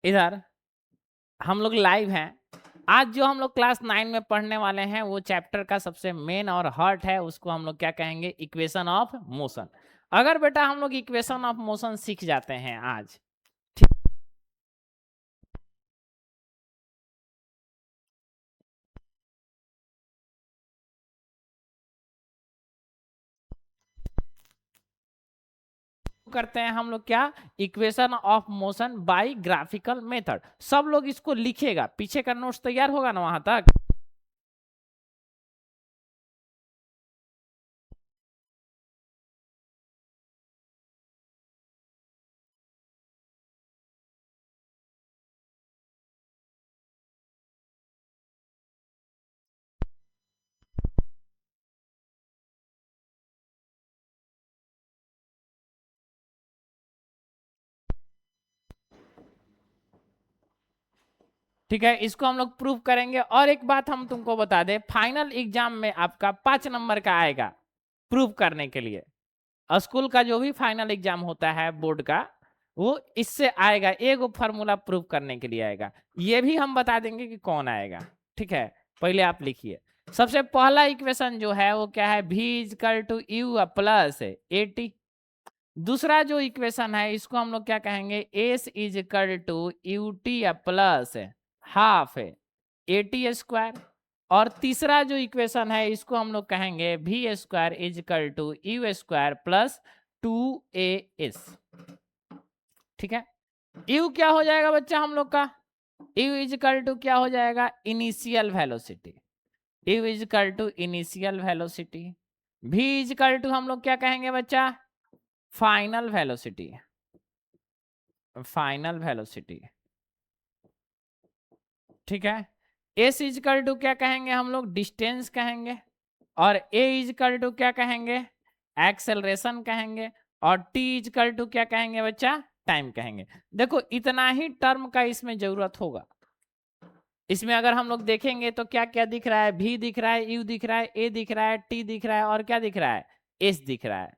इधर हम लोग लाइव हैं। आज जो हम लोग क्लास 9 में पढ़ने वाले हैं वो चैप्टर का सबसे मेन और हार्ट है, उसको हम लोग क्या कहेंगे, इक्वेशन ऑफ मोशन। अगर बेटा हम लोग इक्वेशन ऑफ मोशन सीख जाते हैं आज, करते हैं हम लोग क्या, equation of motion by graphical method. सब लोग इसको लिखेगा, पीछे का नोट्स तैयार होगा ना वहां तक। ठीक है, इसको हम लोग प्रूव करेंगे। और एक बात हम तुमको बता दें, फाइनल एग्जाम में आपका 5 नंबर का आएगा प्रूव करने के लिए। स्कूल का जो भी फाइनल एग्जाम होता है बोर्ड का, वो इससे आएगा, एक फार्मूला प्रूव करने के लिए आएगा। ये भी हम बता देंगे कि कौन आएगा। ठीक है, पहले आप लिखिए। सबसे पहला इक्वेशन जो है वो क्या है, v is equal to you plus A T. दूसरा जो इक्वेशन है इसको हम लोग क्या कहेंगे, s is equal to u t plus half a t square. और तीसरा जो इक्वेशन है इसको हम लोग कहेंगे v square is equal to u square plus 2as। ठीक है, u क्या हो जाएगा बच्चा हम लोग का, u इजकल टू क्या हो जाएगा, initial velocity. u is equal to initial velocity. v is equal to हम लोग क्या कहेंगे बच्चा, फाइनल वेलोसिटी। फाइनल वेलोसिटी, ठीक है। s इजकल टू क्या कहेंगे हम लोग, डिस्टेंस कहेंगे। और a इजकल टू क्या कहेंगे, एक्सेलरेशन कहेंगे। और t इजकल टू क्या कहेंगे बच्चा, टाइम कहेंगे। देखो इतना ही टर्म का इसमें जरूरत होगा। इसमें अगर हम लोग देखेंगे तो क्या क्या दिख रहा है, v दिख रहा है, u दिख रहा है, a दिख रहा है, t दिख रहा है, और क्या दिख रहा है, s दिख रहा है।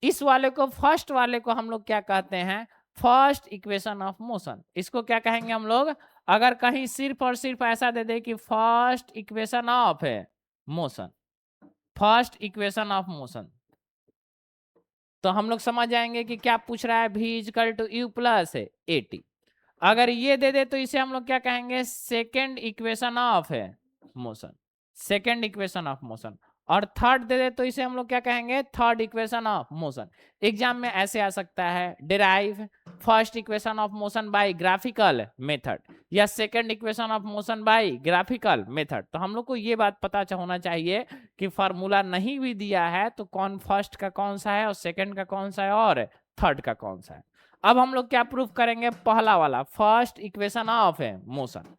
इस वाले को, फर्स्ट वाले को हम लोग क्या कहते हैं, फर्स्ट इक्वेशन ऑफ मोशन। इसको क्या कहेंगे हम लोग, अगर कहीं सिर्फ और सिर्फ ऐसा दे दे कि फर्स्ट इक्वेशन ऑफ है motion, first equation of motion, तो हम लोग समझ जाएंगे कि क्या पूछ रहा है, v is equal to you plus A t. अगर ये दे दे तो इसे हम लोग क्या कहेंगे, सेकेंड इक्वेशन ऑफ है motion, second equation of motion. और थर्ड दे दे तो इसे हम लोग क्या कहेंगे, third equation of motion. Exam में ऐसे आ सकता है, derive first equation of motion by graphical method, या second equation of motion by graphical method. तो हम लोग को ये बात पता होना चाहिए कि फार्मूला नहीं भी दिया है तो कौन फर्स्ट का कौन सा है, और सेकेंड का कौन सा है, और थर्ड का कौन सा है। अब हम लोग क्या प्रूफ करेंगे, पहला वाला, फर्स्ट इक्वेशन ऑफ है मोशन।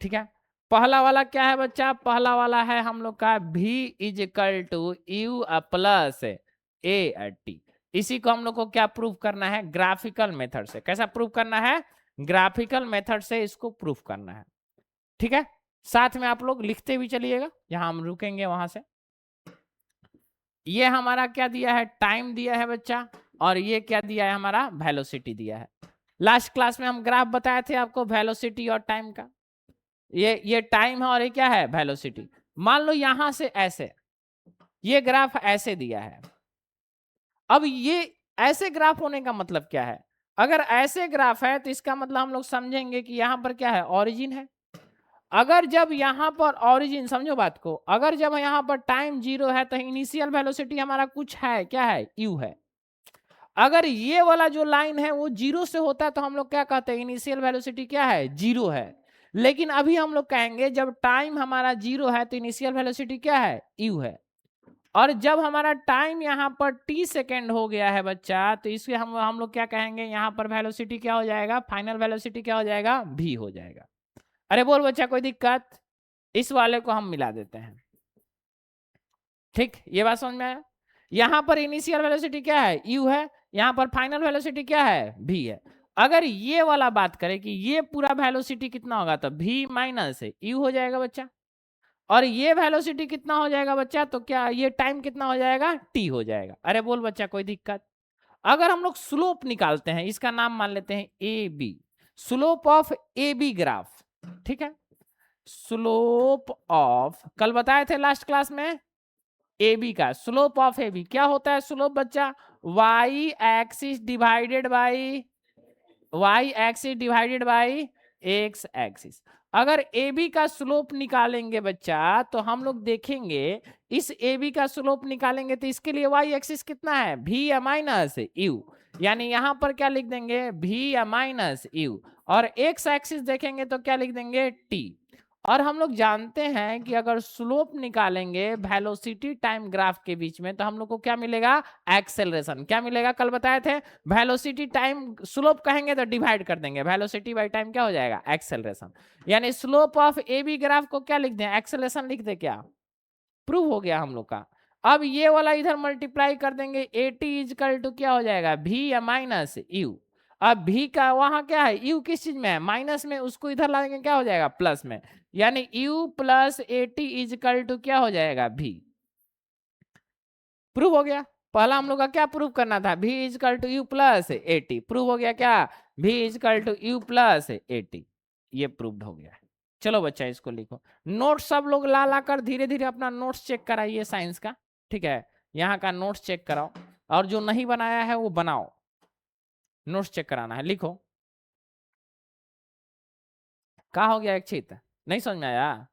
ठीक है, पहला वाला क्या है बच्चा, पहला वाला है हम लोग का v is equal to you plus A t. इसी को हम लोग को क्या प्रूफ करना है, ग्राफिकल मेथड से। कैसा प्रूफ करना है, ग्राफिकल मेथड से इसको प्रूफ करना है। ठीक है, साथ में आप लोग लिखते भी चलिएगा, यहां हम रुकेंगे वहां से। ये हमारा क्या दिया है, टाइम दिया है बच्चा, और ये क्या दिया है, हमारा वेलोसिटी दिया है। लास्ट क्लास में हम ग्राफ बताए थे आपको, वेलोसिटी और टाइम का। ये टाइम है और ये क्या है, वेलोसिटी। मान लो यहां से ऐसे ये ग्राफ ऐसे दिया है। अब ये ऐसे ग्राफ होने का मतलब क्या है, अगर ऐसे ग्राफ है तो इसका मतलब हम लोग समझेंगे कि यहां पर क्या है, ओरिजिन है। अगर जब यहां पर ओरिजिन, समझो बात को, अगर जब यहां पर टाइम 0 है तो इनिशियल वेलोसिटी हमारा कुछ है, क्या है, u है। अगर ये वाला जो लाइन है वो 0 से होता है तो हम लोग क्या कहते हैं, इनिशियल वेलोसिटी क्या है, 0 है। लेकिन अभी हम लोग कहेंगे जब टाइम हमारा 0 है तो इनिशियल वेलोसिटी क्या है, u है। और जब हमारा टाइम यहाँ पर t सेकेंड हो गया है बच्चा, तो इसके हम लोग क्या कहेंगे, यहाँ पर वेलोसिटी क्या हो जाएगा, फाइनल वेलोसिटी क्या हो जाएगा, v हो जाएगा। अरे बोल बच्चा, कोई दिक्कत, इस वाले को हम मिला देते हैं। ठीक, ये बात समझ में आया। यहां पर इनिशियल वेलोसिटी क्या है, u है, यहां पर फाइनल वेलोसिटी क्या है, v है। अगर ये वाला बात करें कि ये पूरा वेलोसिटी कितना होगा, तो v माइनस u हो जाएगा बच्चा। और ये वेलोसिटी कितना हो जाएगा बच्चा, तो क्या ये टाइम कितना हो जाएगा, t हो जाएगा। अरे बोल बच्चा, कोई दिक्कत। अगर हम लोग स्लोप निकालते हैं, इसका नाम मान लेते हैं A B. Slope of A B graph, ठीक है, स्लोप ऑफ, कल बताए थे लास्ट क्लास में, ए बी का स्लोप ऑफ ए बी क्या होता है स्लोप बच्चा, Y axis divided by X axis. अगर ए बी का स्लोप निकालेंगे बच्चा तो हम लोग देखेंगे, इस ए बी का स्लोप निकालेंगे तो इसके लिए वाई एक्सिस कितना है, भी या माइनस यू, यानी यहां पर क्या लिख देंगे, भी या माइनस यू, और एक्स एक्सिस देखेंगे तो क्या लिख देंगे, टी। और हम लोग जानते हैं कि अगर स्लोप निकालेंगे वेलोसिटी टाइम ग्राफ के बीच में तो हम लोग को क्या मिलेगा, एक्सेलरेशन। क्या मिलेगा, कल बताए थे, वेलोसिटी टाइम स्लोप कहेंगे तो डिवाइड कर देंगे, वेलोसिटी बाय टाइम क्या हो जाएगा, एक्सेलरेशन। यानी slope of A B graph को क्या लिख दें, एक्सेलरेशन लिख दे, क्या प्रूव हो गया हम लोग का। अब ये वाला इधर मल्टीप्लाई कर देंगे, ए टी इजकल टू क्या हो जाएगा, भी या माइनस यू। अब भी का वहां क्या है, यू किस चीज में है, माइनस में, उसको इधर ला देंगे क्या हो जाएगा, प्लस में, यानी u plus A t is equal to क्या हो जाएगा, भी। प्रूव हो गया। पहला हम लोग का क्या प्रूव करना था, v is equal to you plus A t, prove हो गया क्या, v is equal to you plus A t, ये प्रूव्ड हो गया। चलो बच्चा इसको लिखो, नोट्स सब लोग ला ला कर धीरे धीरे अपना नोट्स चेक कराइए साइंस का, ठीक है, यहाँ का नोट्स चेक कराओ, और जो नहीं बनाया है वो बनाओ, नोट्स चेक कराना है, लिखो। क्या हो गया इच्छित, नहीं समझ में आया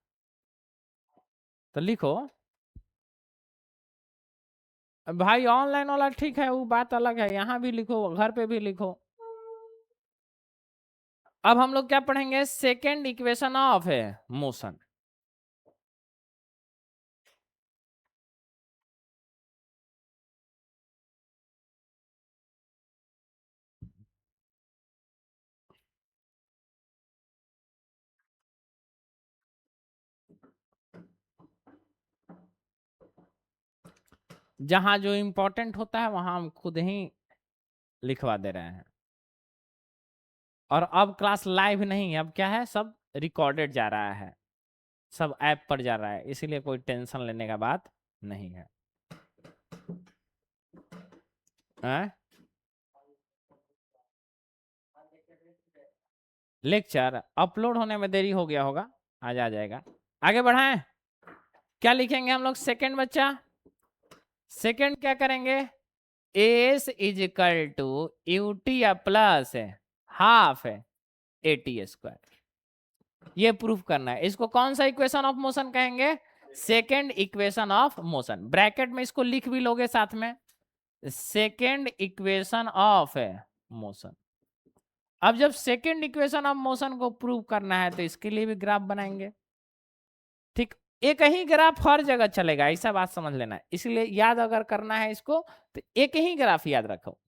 तो लिखो भाई, ऑनलाइन वाला ठीक है, वो बात अलग है, यहाँ भी लिखो, घर पे भी लिखो। अब हम लोग क्या पढ़ेंगे, सेकेंड इक्वेशन ऑफ मोशन। जहां जो इंपॉर्टेंट होता है वहां हम खुद ही लिखवा दे रहे हैं। और अब क्लास लाइव नहीं है, अब क्या है, सब रिकॉर्डेड जा रहा है, सब ऐप पर जा रहा है, इसीलिए कोई टेंशन लेने का बात नहीं है। लेक्चर अपलोड होने में देरी हो गया होगा, आज आ जाएगा। आगे बढ़ाएं, क्या लिखेंगे हम लोग, सेकंड बच्चा, सेकंड क्या करेंगे, s is equal to u t या plus half a t square, ये प्रूफ करना है। इसको कौन सा इक्वेशन ऑफ मोशन कहेंगे, second equation of motion, bracket में इसको लिख भी लोगे साथ में, सेकंड इक्वेशन ऑफ मोशन। अब जब सेकंड इक्वेशन ऑफ मोशन को प्रूव करना है तो इसके लिए भी ग्राफ बनाएंगे, ठीक, एक ही ग्राफ हर जगह चलेगा, ऐसा बात समझ लेना, इसलिए याद अगर करना है इसको तो एक ही ग्राफ याद रखो।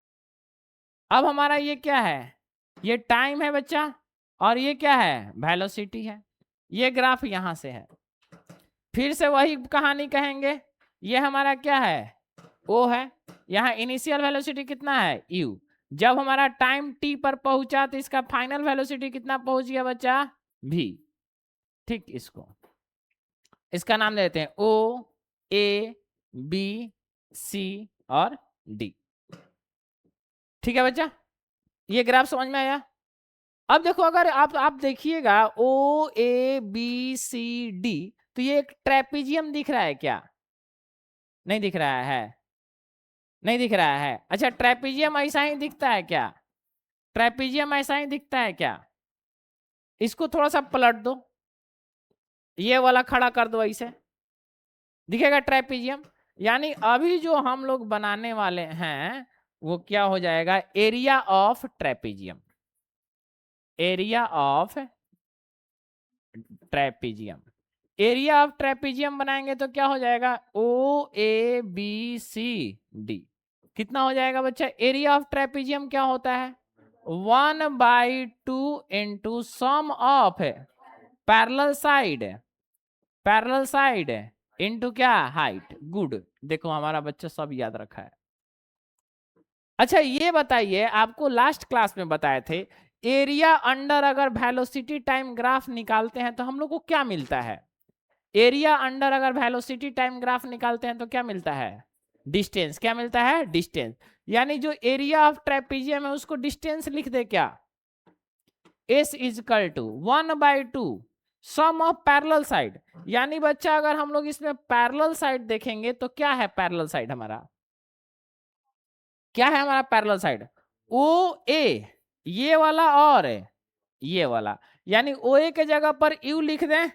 अब हमारा ये क्या है, ये टाइम है बच्चा, और ये क्या है, वेलोसिटी है, ये ग्राफ यहां से है, फिर से वही कहानी कहेंगे, ये हमारा क्या है, ओ है, यहाँ इनिशियल वेलोसिटी कितना है, यू, जब हमारा टाइम टी पर पहुंचा तो इसका फाइनल वेलोसिटी कितना पहुंच गया बच्चा, भी। ठीक, इसका नाम देते हैं ओ, ए, बी, सी और डी। ठीक है बच्चा, ये ग्राफ समझ में आया। अब देखो, अगर आप देखिएगा ओ ए बी सी डी, तो ये एक ट्रेपीजियम दिख रहा है क्या, नहीं दिख रहा है, नहीं दिख रहा है। अच्छा, ट्रेपीजियम ऐसा ही दिखता है क्या, ट्रेपीजियम ऐसा ही दिखता है क्या, इसको थोड़ा सा पलट दो, ये वाला खड़ा कर दो, ऐसे दिखेगा ट्रेपीजियम। यानी अभी जो हम लोग बनाने वाले हैं वो क्या हो जाएगा, area of trapezium, area of trapezium, area of trapezium बनाएंगे तो क्या हो जाएगा, O A B C D, कितना हो जाएगा बच्चा, एरिया ऑफ ट्रेपीजियम क्या होता है, 1/2 into sum of parallel side into क्या, हाइट। गुड, देखो हमारा बच्चा सब याद रखा है। अच्छा ये बताइए, आपको लास्ट क्लास में बताए थे, एरिया अंडर अगर वेलोसिटी टाइम ग्राफ निकालते हैं तो हम लोग को क्या मिलता है, एरिया अंडर अगर वेलोसिटी टाइम ग्राफ निकालते हैं तो क्या मिलता है, डिस्टेंस। क्या मिलता है, डिस्टेंस। यानी जो एरिया ऑफ ट्रेपीजियम है उसको डिस्टेंस लिख दे क्या, s is equal to 1/2 sum of parallel side. यानी बच्चा अगर हम लोग इसमें पैरेलल साइड देखेंगे तो क्या है पैरेलल साइड हमारा, क्या है हमारा पैरेलल साइड, ओ ए ये वाला और ये वाला। यानी ओ ए के जगह पर यू लिख दें,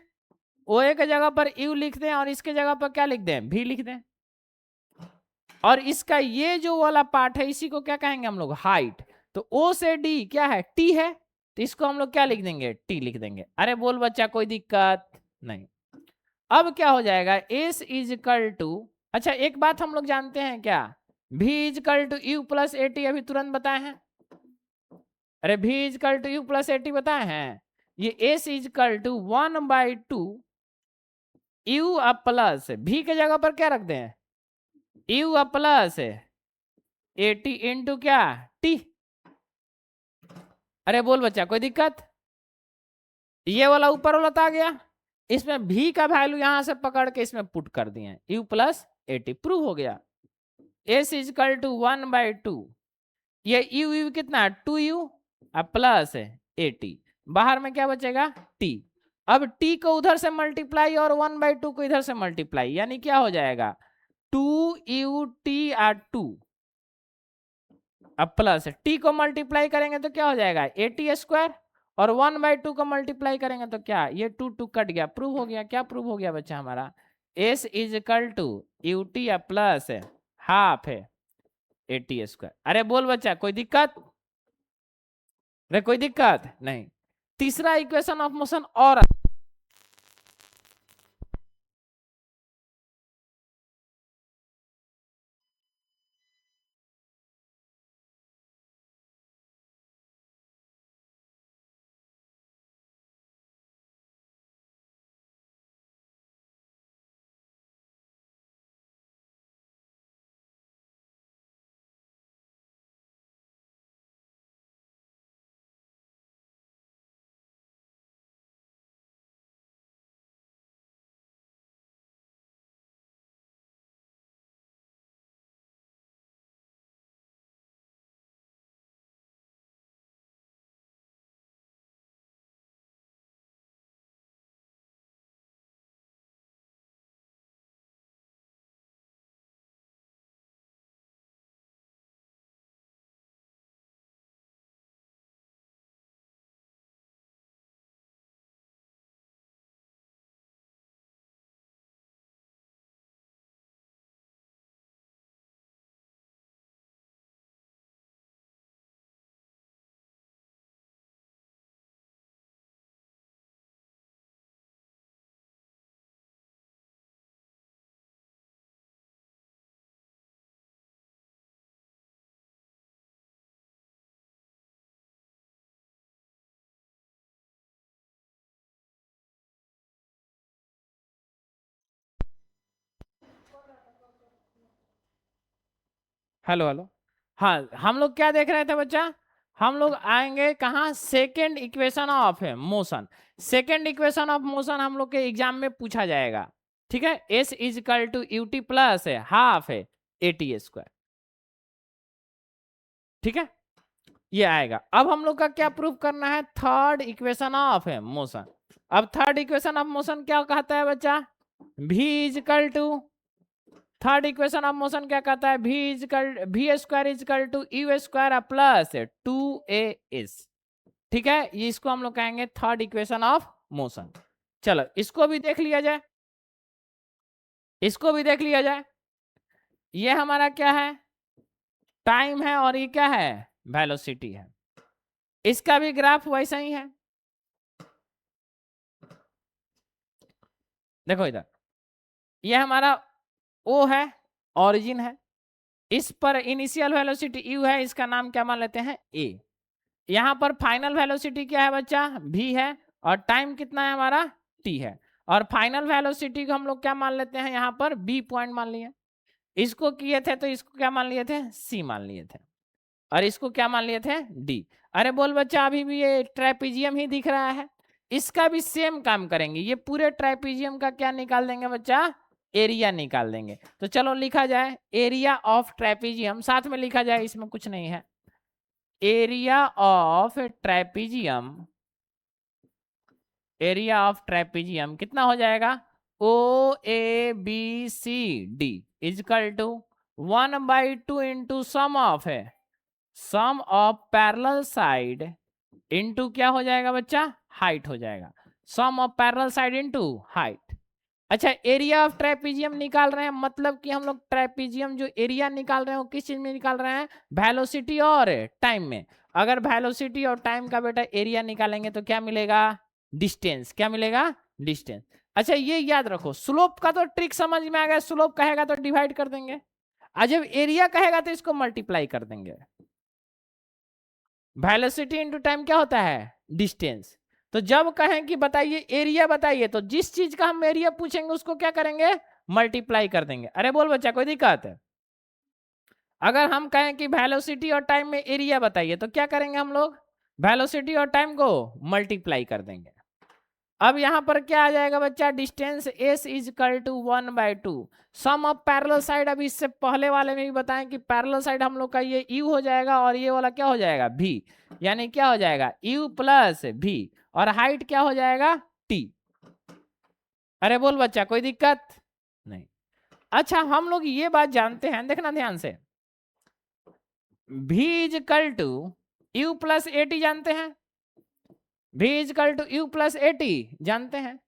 ओ ए के जगह पर यू लिख दें और इसके जगह पर क्या लिख दें, भी लिख दें। और इसका ये जो वाला पार्ट है इसी को क्या कहेंगे हम लोग, हाइट। तो ओ से डी क्या है, टी है, तो इसको हम लोग क्या लिख देंगे, टी लिख देंगे। अरे बोल बच्चा कोई दिक्कत नहीं। अब क्या हो जाएगा, एस इजकल टू, अच्छा एक बात हम लोग जानते हैं क्या, v is equal to you plus A t, अभी तुरंत बताए हैं। अरे v is equal to you plus A t बताए हैं। ये एस इजकल टू 1/2 यू अब प्लस भी के जगह पर क्या रख दें, यू अब प्लस ए टी इंटू क्या, टी। अरे बोल बच्चा कोई दिक्कत, ये वाला ऊपर वाला आ गया, इसमें भी का वैल्यू यहां से पकड़ के इसमें पुट कर दिए, you plus A t, prove हो गया। एस इजकल टू 1/2 ये यू कितना है 2u अब प्लस ए टी, बाहर में क्या बचेगा t। अब t को उधर से मल्टीप्लाई और 1/2 को इधर से मल्टीप्लाई, यानी क्या हो जाएगा 2ut/2 अब प्लस t को मल्टीप्लाई करेंगे तो क्या हो जाएगा at² और 1/2 को मल्टीप्लाई करेंगे तो क्या, ये 2 कट गया, प्रूव हो गया। क्या प्रूव हो गया बच्चा हमारा, s is equal to ut plus half है at²। अरे बोल बच्चा कोई दिक्कत, अरे कोई दिक्कत नहीं। तीसरा इक्वेशन ऑफ मोशन और हेलो हेलो, हाँ हम लोग क्या देख रहे थे बच्चा, हम लोग आएंगे कहाँ, second equation of motion. Second equation of motion हम लोग के एग्जाम में पूछा जाएगा, ठीक है। S is equal to u t plus half है at², ठीक है, ये आएगा। अब हम लोग का क्या प्रूफ करना है, थर्ड इक्वेशन ऑफ मोशन। अब थर्ड इक्वेशन ऑफ मोशन क्या कहता है बच्चा, v is equal to, third equation of motion क्या कहता है, v² is equal to u² plus 2as, ठीक है। ये इसको हम लोग कहेंगे थर्ड इक्वेशन ऑफ मोशन। चलो इसको भी देख लिया जाए, इसको भी देख लिया जाए। ये हमारा क्या है, टाइम है और ये क्या है, वेलोसिटी है। इसका भी ग्राफ वैसा ही है, देखो इधर, ये हमारा ओ है, ओरिजिन है, इस पर इनिशियल वेलोसिटी u है, इसका नाम क्या मान लेते हैं a। यहाँ पर फाइनल वेलोसिटी क्या है बच्चा, v है, और टाइम कितना है हमारा t है। और फाइनल वेलोसिटी को हम लोग क्या मान लेते हैं, यहाँ पर b पॉइंट मान लिए। इसको किए थे तो इसको क्या मान लिए थे, c मान लिए थे, और इसको क्या मान लिए थे, d। अरे बोल बच्चा अभी भी ये ट्रेपीजियम ही दिख रहा है, इसका भी सेम काम करेंगे। ये पूरे ट्रेपीजियम का क्या निकाल देंगे बच्चा, एरिया निकाल देंगे। तो चलो लिखा जाए एरिया ऑफ ट्रेपीजियम, साथ में लिखा जाए, इसमें कुछ नहीं है। Area of trapezium area of trapezium कितना हो जाएगा, O A B C D is equal to 1/2 into sum of है, sum of parallel side into क्या हो जाएगा बच्चा, हाइट हो जाएगा, sum of parallel side into height. अच्छा एरिया ऑफ ट्रेपेजियम निकाल रहे हैं, मतलब कि हम लोग ट्रेपेजियम जो एरिया निकाल रहे हैं वो किस चीज में निकाल रहे हैं, वेलोसिटी और टाइम में। अगर वेलोसिटी और टाइम का बेटा एरिया निकालेंगे तो क्या मिलेगा, डिस्टेंस, क्या मिलेगा, डिस्टेंस। अच्छा ये याद रखो, स्लोप का तो ट्रिक समझ में आ गया, स्लोप कहेगा तो डिवाइड कर देंगे, और जब एरिया कहेगा तो इसको मल्टीप्लाई कर देंगे। वेलोसिटी इंटू टाइम क्या होता है, डिस्टेंस। तो जब कहें कि बताइए एरिया बताइए, तो जिस चीज का हम एरिया पूछेंगे उसको क्या करेंगे, मल्टीप्लाई कर देंगे। अरे बोल बच्चा कोई दिक्कत है, अगर हम कहें कि वेलोसिटी और टाइम में एरिया बताइए तो क्या करेंगे हम लोग, वेलोसिटी और टाइम को मल्टीप्लाई कर देंगे। अब यहां पर क्या आ जाएगा बच्चा, distance s is equal to 1/2 sum of parallel side. अब इससे पहले वाले में भी बताएं कि पैरेलल साइड हम लोग का ये u हो जाएगा और ये वाला क्या हो जाएगा v, यानी क्या हो जाएगा u प्लस v, और हाइट क्या हो जाएगा t। अरे बोल बच्चा कोई दिक्कत नहीं। अच्छा हम लोग ये बात जानते हैं, देखना ध्यान से, v is equal to u plus at जानते हैं, v is equal to u plus at जानते हैं,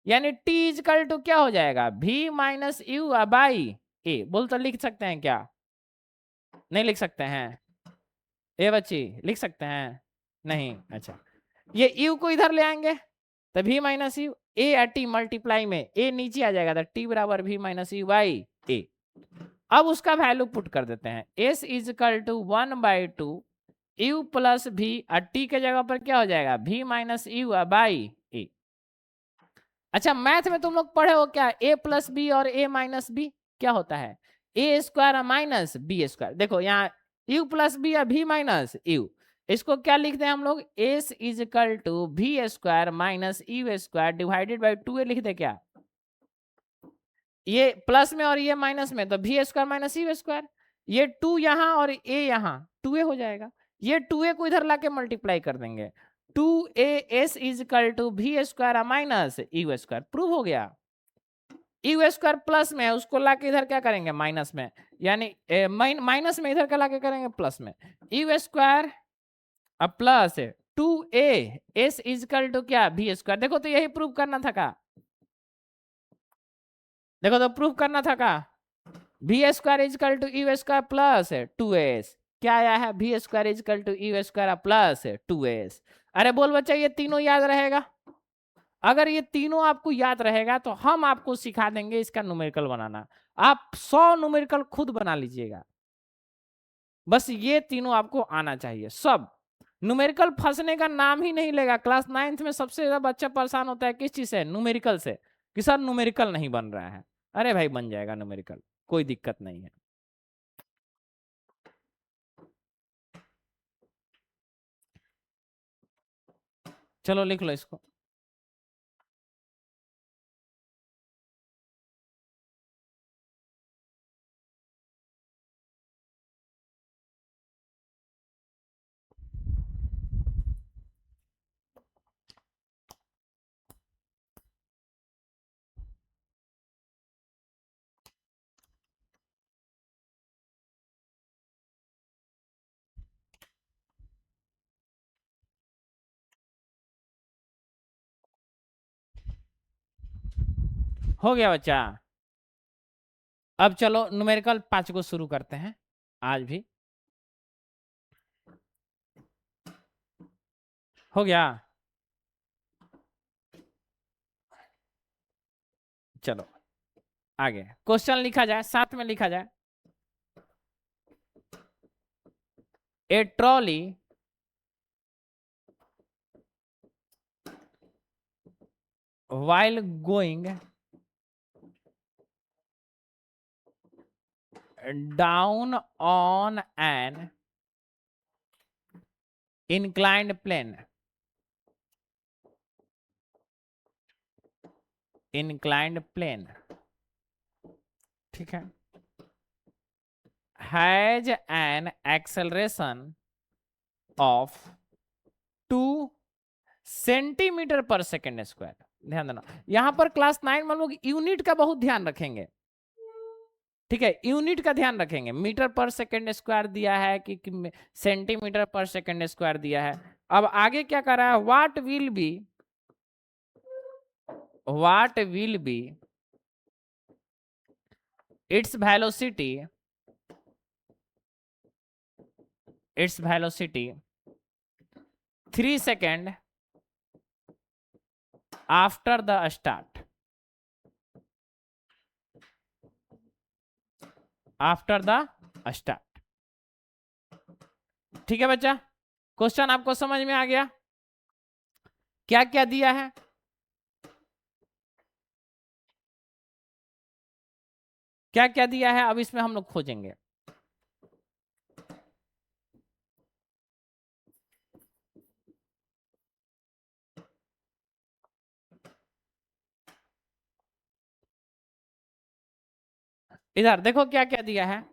यानी t इज इक्वल टू क्या हो जाएगा, v माइनस यू बाई ए। बोल तो लिख सकते हैं क्या, नहीं लिख सकते हैं, ए बच्ची लिख सकते हैं नहीं। अच्छा ये u को इधर ले आएंगे तो v माइनस यू, ए और टी मल्टीप्लाई में ए नीचे आ जाएगा तो t बराबर v minus u by a. अब उसका वैल्यू पुट कर देते हैं, s is equal to 1/2 u plus v, और t के जगह पर क्या हो जाएगा v minus u by a. अच्छा मैथ में तुम लोग पढ़े हो क्या, a प्लस बी और a माइनस बी क्या होता है, a square minus b square. देखो यहाँ u प्लस बी या v माइनस यू, इसको क्या लिखते हैं हम लोग, s is equal to v square minus u square divided by 2a लिख दे क्या, ये प्लस में और ये माइनस में तो v square minus u square, ये 2 यहाँ और a यहाँ 2a हो जाएगा, ये 2a को इधर लाके मल्टीप्लाई कर देंगे, 2as is equal to v square minus u square. Prove हो गया, यू स्क्वायर प्लस में है उसको लाके इधर क्या करेंगे माइनस में, यानी माइनस में इधर का लाके करेंगे प्लस में, यू स्क्वायर अब plus 2a s is equal to क्या v स्क्वायर। देखो तो यही प्रूव करना था का, देखो तो प्रूव करना था का, v square is equal to u square plus 2s, क्या आया है v square is equal to u square plus 2s। अरे बोल बच्चा ये तीनों याद रहेगा, अगर ये तीनों आपको याद रहेगा तो हम आपको सिखा देंगे इसका न्यूमेरिकल बनाना, आप 100 न्यूमेरिकल खुद बना लीजिएगा, बस ये तीनों आपको आना चाहिए। सब न्यूमेरिकल फंसने का नाम ही नहीं लेगा। क्लास 9th में सबसे ज्यादा बच्चा परेशान होता है किस चीज से, न्यूमेरिकल से, कि सर न्यूमेरिकल नहीं बन रहा है। अरे भाई बन जाएगा न्यूमेरिकल, कोई दिक्कत नहीं है। चलो लिख लो इसको, हो गया बच्चा। अब चलो न्यूमेरिकल 5 को शुरू करते हैं आज भी, हो गया। चलो आगे क्वेश्चन लिखा जाए, साथ में लिखा जाए, ए trolley while going down on an inclined plane, inclined plane, ठीक है, has an acceleration of 2 centimetre पर सेकेंड स्क्वायर। ध्यान देना, यहां पर क्लास 9 में हम लोग यूनिट का बहुत ध्यान रखेंगे, ठीक है, यूनिट का ध्यान रखेंगे। मीटर पर सेकेंड स्क्वायर दिया है कि सेंटीमीटर पर सेकेंड स्क्वायर दिया है। अब आगे क्या कर रहा है, what will be its velocity 3 second after the start, ठीक है बच्चा, क्वेश्चन आपको समझ में आ गया, क्या क्या दिया है। क्या क्या दिया है अब इसमें हम लोग खोजेंगे। इधर देखो क्या क्या दिया है।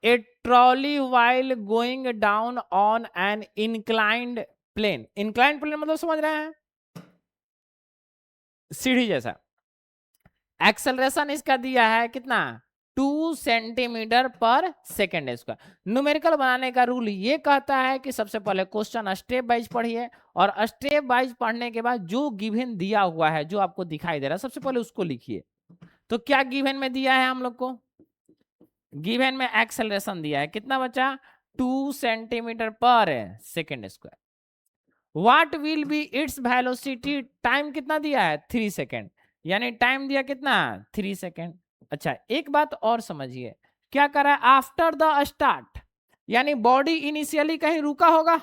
A trolley while going down on an inclined plane. Inclined plane मतलब समझ रहे हैं, सीढ़ी जैसा। एक्सेलरेशन इसका दिया है कितना, 2 सेंटीमीटर पर सेकेंड स्क्वायर। न्यूमेरिकल बनाने का रूल ये कहता है कि सबसे पहले क्वेश्चन स्टेप वाइज पढ़िए, और स्टेप वाइज पढ़ने के बाद जो गिवन दिया हुआ है, जो आपको दिखाई दे रहा है, सबसे पहले उसको लिखिए। तो क्या गिवन में दिया है हम लोग को, गिवन में एक्सेलरेशन दिया है कितना बच्चा, 2 सेंटीमीटर पर second square. What will be its velocity, time कितना दिया है 3 सेकेंड, यानी टाइम दिया कितना 3 सेकेंड। अच्छा एक बात और समझिए, क्या कर रहा है, आफ्टर द स्टार्ट, यानी बॉडी इनिशियली कहीं रुका होगा,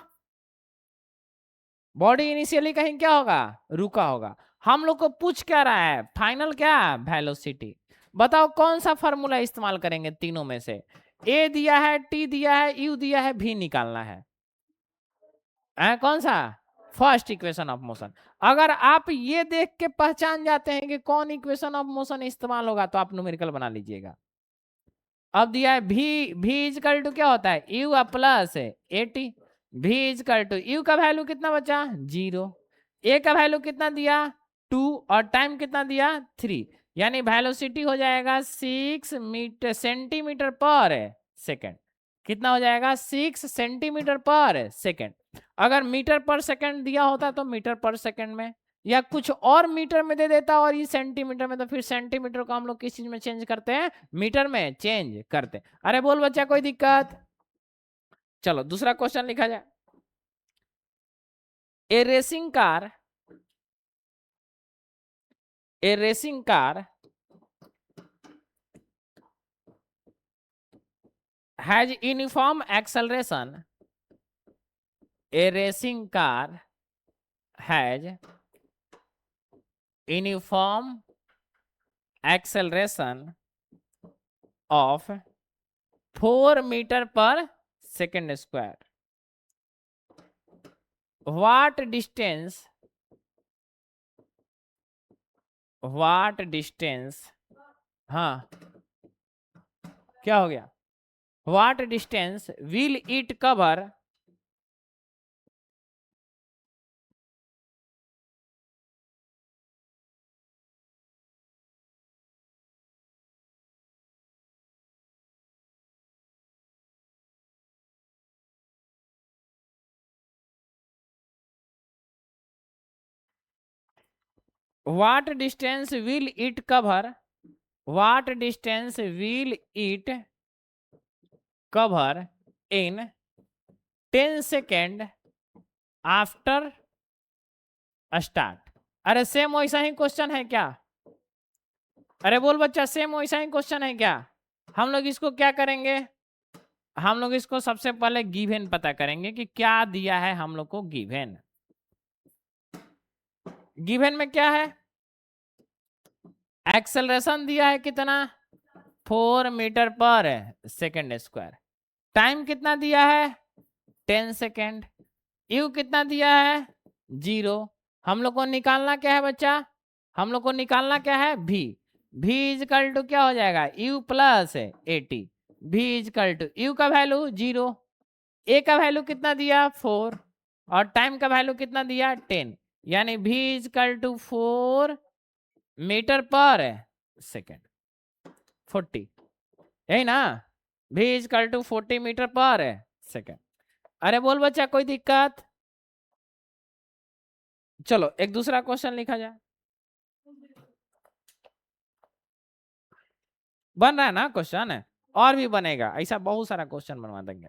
बॉडी इनिशियली कहीं क्या होगा, रुका होगा। हम लोग को पूछ क्या रहा है, फाइनल क्या वेलोसिटी। बताओ कौन सा फॉर्मूला इस्तेमाल करेंगे तीनों में से, ए दिया है, टी दिया है, यू दिया है, भी निकालना है। कौन सा, फर्स्ट इक्वेशन ऑफ मोशन। अगर आप ये देख के पहचान जाते हैं कि कौन इक्वेशन ऑफ मोशन इस्तेमाल होगा, तो आप न्यूमेरिकल बना लीजिएगा। अब दिया है भी इजकल टू क्या होता है, यू प्लस ए टी। भी इजकल टू यू का वैल्यू कितना बचा 0, ए का वैल्यू कितना दिया 2, और टाइम कितना दिया 3, यानी वेलोसिटी हो जाएगा 6 सेंटीमीटर पर सेकेंड। कितना हो जाएगा 6 सेंटीमीटर पर सेकेंड। अगर मीटर पर सेकेंड दिया होता तो मीटर पर सेकेंड में, या कुछ और मीटर में दे देता और ये सेंटीमीटर में, तो फिर सेंटीमीटर को हम लोग किस चीज में चेंज करते हैं, मीटर में चेंज करते हैं। अरे बोल बच्चा कोई दिक्कत। चलो दूसरा क्वेश्चन लिखा जाए। A racing car has uniform acceleration. A racing car has uniform acceleration of 4 meter per second square. What distance हाँ क्या हो गया, what distance will it cover what distance will it cover in 10 second after start। अरे same वैसा ही question है क्या, अरे बोल बच्चा सेम वैसा ही क्वेश्चन है क्या। हम लोग इसको क्या करेंगे, हम लोग इसको सबसे पहले गिवन पता करेंगे कि क्या दिया है हम लोग को। गिवन में क्या है, एक्सेलरेशन दिया है कितना 4 मीटर पर सेकेंड स्क्वायर, टाइम कितना दिया है 10 सेकेंड, यू कितना दिया है 0। हम लोग को निकालना क्या है बच्चा, हम लोग को निकालना क्या है भी इजकल टू क्या हो जाएगा यू प्लस ए टी। भी इजकल टू यू का वैल्यू 0, ए का वैल्यू कितना दिया 4, और टाइम का वैल्यू कितना दिया 10, यानी v इजकल टू 4 मीटर पर सेकेंड 40, यही ना, v इजकल टू 40 मीटर पर सेकेंड। अरे बोल बच्चा कोई दिक्कत? चलो एक दूसरा क्वेश्चन लिखा जाए। बन रहा है ना क्वेश्चन है, और भी बनेगा, ऐसा बहुत सारा क्वेश्चन बनवा देंगे।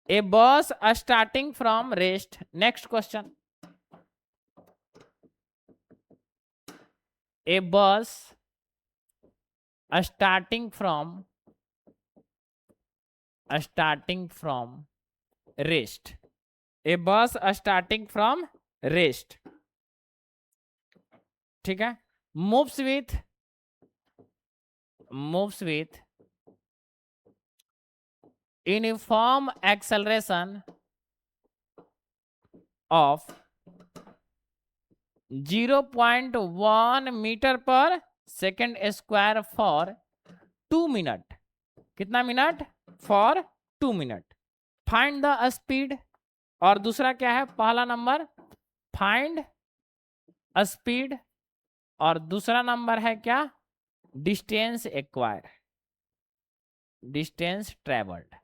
A bus starting from rest. Next question. A bus starting from rest. A bus starting from rest. ठीक है, moves with uniform acceleration of 0.1 metre पर सेकेंड स्क्वायर फॉर 2 मिनट। कितना minute? For 2 minute. Find the speed, और दूसरा क्या है, पहला number find speed, और दूसरा नंबर है क्या, डिस्टेंस एक्वायर, डिस्टेंस ट्रेवल्ड।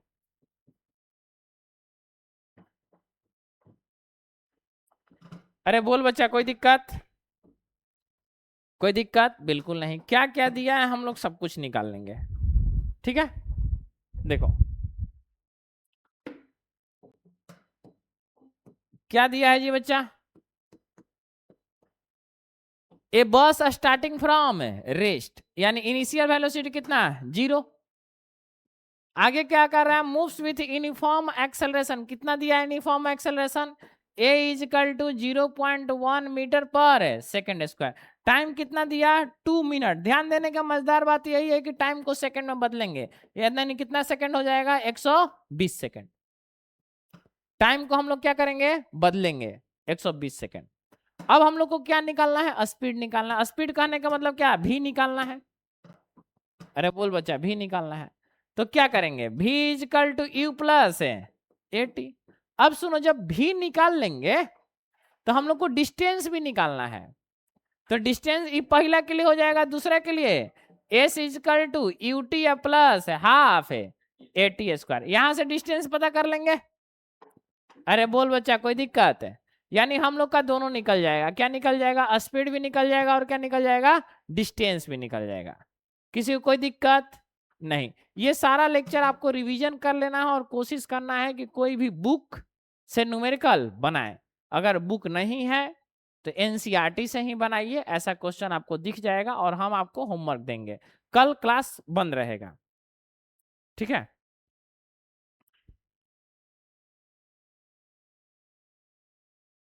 अरे बोल बच्चा कोई दिक्कत? कोई दिक्कत बिल्कुल नहीं। क्या क्या दिया है हम लोग सब कुछ निकाल लेंगे, ठीक है। देखो क्या दिया है जी बच्चा, ए बस स्टार्टिंग फ्रॉम रेस्ट, यानी इनिशियल वेलोसिटी कितना, 0। आगे क्या कर रहा है, मूव्स विथ यूनिफॉर्म एक्सेलरेशन, कितना दिया है uniform acceleration, a is equal to 0.1 metre पर सेकेंड स्क्वायर। टाइम कितना दिया, 2 मिनट। ध्यान देने का मजेदार बात यही है कि टाइम को सेकंड में बदलेंगे, यानी कितना सेकंड हो जाएगा, 120 सेकंड। टाइम को हम लोग क्या करेंगे, बदलेंगे, 120 सेकंड। अब हम लोग को क्या निकालना है, स्पीड निकालना है। स्पीड कहने का मतलब क्या, भी निकालना है। अरे बोल बच्चा, भी निकालना है, तो क्या करेंगे, v is equal to you plus 80। अब सुनो, जब भी निकाल लेंगे तो हम लोग को डिस्टेंस भी निकालना है। तो डिस्टेंस पहला के लिए हो जाएगा, दूसरा के लिए s is equal to u t plus half 80 square. यहां से डिस्टेंस पता कर लेंगे। अरे बोल बच्चा कोई दिक्कत है, यानी हम लोग का दोनों निकल जाएगा। क्या निकल जाएगा, स्पीड भी निकल जाएगा, और क्या निकल जाएगा, डिस्टेंस भी निकल जाएगा। किसी को कोई दिक्कत नहीं। ये सारा लेक्चर आपको रिवीजन कर लेना है और कोशिश करना है कि कोई भी बुक से न्यूमेरिकल बनाए। अगर बुक नहीं है तो एनसीईआरटी से ही बनाइए, ऐसा क्वेश्चन आपको दिख जाएगा और हम आपको होमवर्क देंगे। कल क्लास बंद रहेगा, ठीक है।